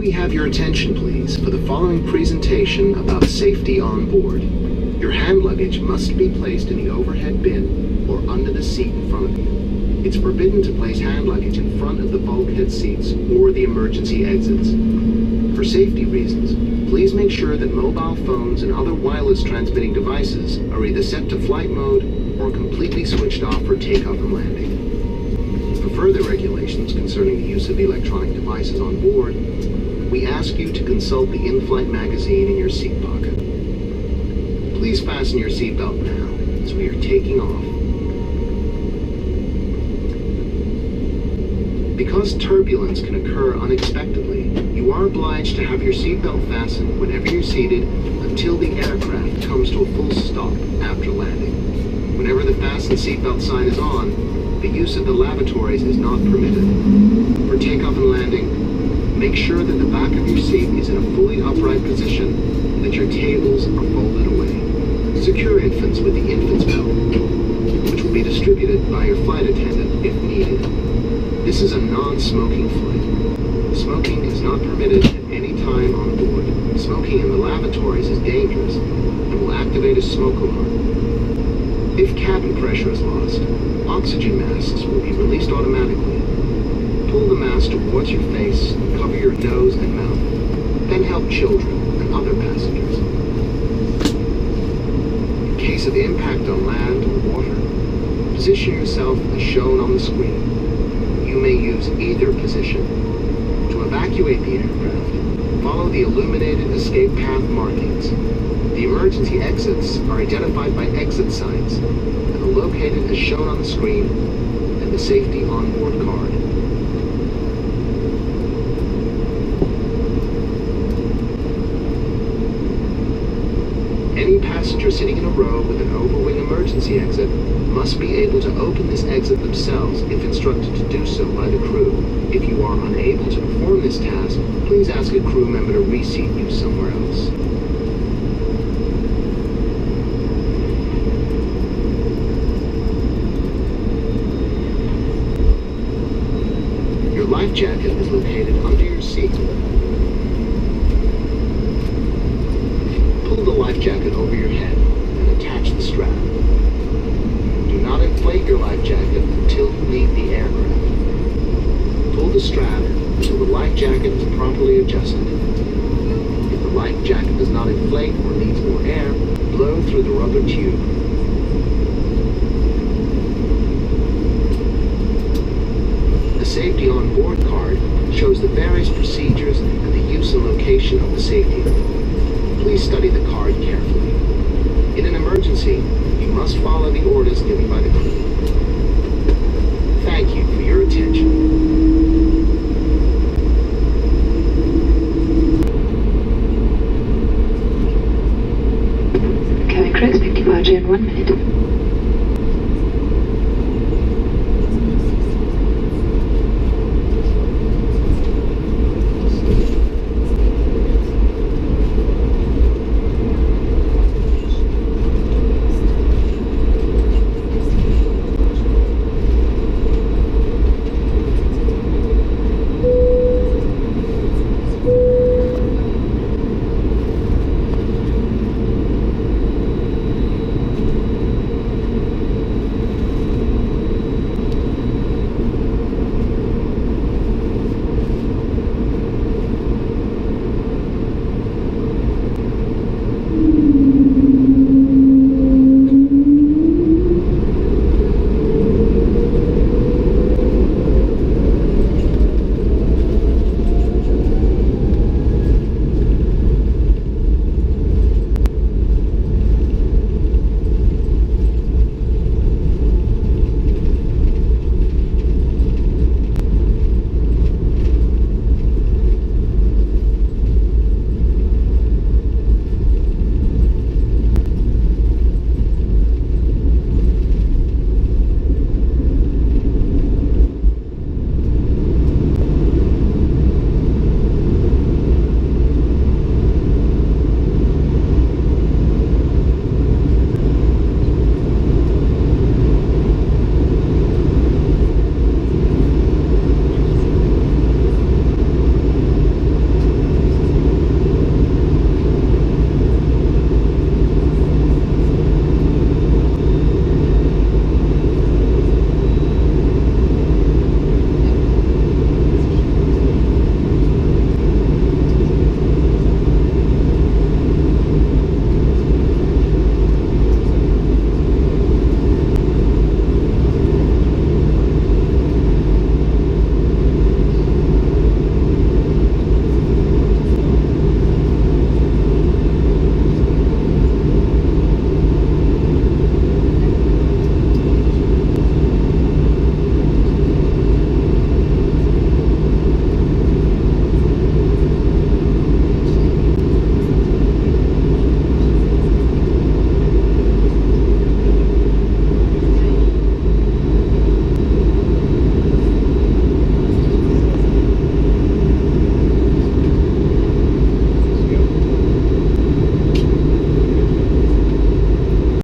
we have your attention, please, for the following presentation about safety on board. Your hand luggage must be placed in the overhead bin or under the seat in front of you. It's forbidden to place hand luggage in front of the bulkhead seats or the emergency exits. For safety reasons, please make sure that mobile phones and other wireless transmitting devices are either set to flight mode or completely switched off for takeoff and landing. For further regulations concerning the use of electronic devices on board, we ask you to consult the in-flight magazine in your seat pocket. Please fasten your seatbelt now, as we are taking off. Because turbulence can occur unexpectedly, you are obliged to have your seatbelt fastened whenever you're seated until the aircraft comes to a full stop after landing. Whenever the fasten seatbelt sign is on, the use of the lavatories is not permitted. For takeoff and landing, make sure that the back of your seat is in a fully upright position and that your tables are folded away. Secure infants with the infant's belt, which will be distributed by your flight attendant if needed. This is a non-smoking flight. Smoking is not permitted at any time on board. Smoking in the lavatories is dangerous and will activate a smoke alarm. If cabin pressure is lost, oxygen masks will be released automatically. Pull the mask towards your face and cover your nose and mouth. Then help children and other passengers. In case of impact on land or water, position yourself as shown on the screen. You may use either position. To evacuate the aircraft, follow the illuminated escape path markings. The emergency exits are identified by exit signs and are located as shown on the screen and the safety onboard card. Any passenger sitting in a row with an overwing emergency exit must be able to open this exit themselves if instructed to do so by the crew. If you are unable to perform this task, please ask a crew member to reseat you somewhere else. Your life jacket is located under your seat. Pull the life jacket over your head and attach the strap. Do not inflate your life jacket until you leave the aircraft. Pull the strap until the life jacket is properly adjusted. If the life jacket does not inflate or needs more air, blow through the rubber tube. The safety on board card shows the various procedures and the use and location of the safety net. Please study the card carefully. In an emergency, you must follow the orders given by the crew. Thank you for your attention. Cabin crew expect departure in 1 minute.